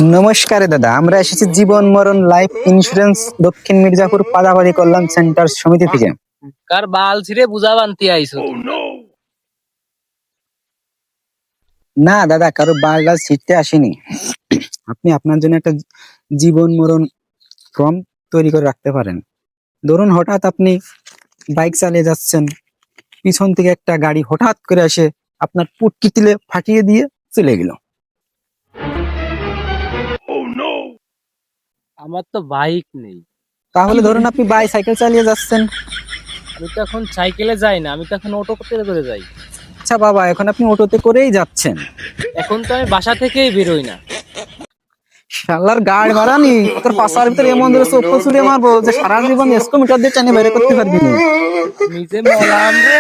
নমস্কার দাদা, আমরা এসেছি জীবন মরণ লাইফ ইন্স্যুরেন্স দক্ষিণ মির্জাপুর পাদাবাড়ি কল্যাণ সেন্টার সমিতি থেকে। কার বাল ছিঁড়ে বুঝা বানতে আইছো? না দাদা, কারো বাল ছিটতে আসেনি। আপনি আপনার জন্য একটা জীবন মরণ ফর্ম তৈরি করে রাখতে পারেন। ধরুন হঠাৎ আপনি বাইক চালিয়ে যাচ্ছেন, পিছন থেকে একটা গাড়ি হঠাৎ করে এসে আপনার পুটকি তুলে ফাটিয়ে দিয়ে চলে গেল। আমার তো বাইক নেই। তাহলে ধরুন আপনি সাইকেল চালিয়ে যাচ্ছেন। আমি তো এখন সাইকেলে যাই না, আমি তো এখন অটো করে যাই। আচ্ছা বাবা, এখন আপনি অটোতে করেই যাচ্ছেন। এখন তো আমি বাসা থেকেই বেরোই না। শালার গাড়ি মারানি তোর পাশার ভিতরে এমন ধরে চোখ ছুড়ে মারবো যে সারা জীবন 100 মিটার দিয়ে টানে বের করতে পারবি না। নিজে মলাম রে।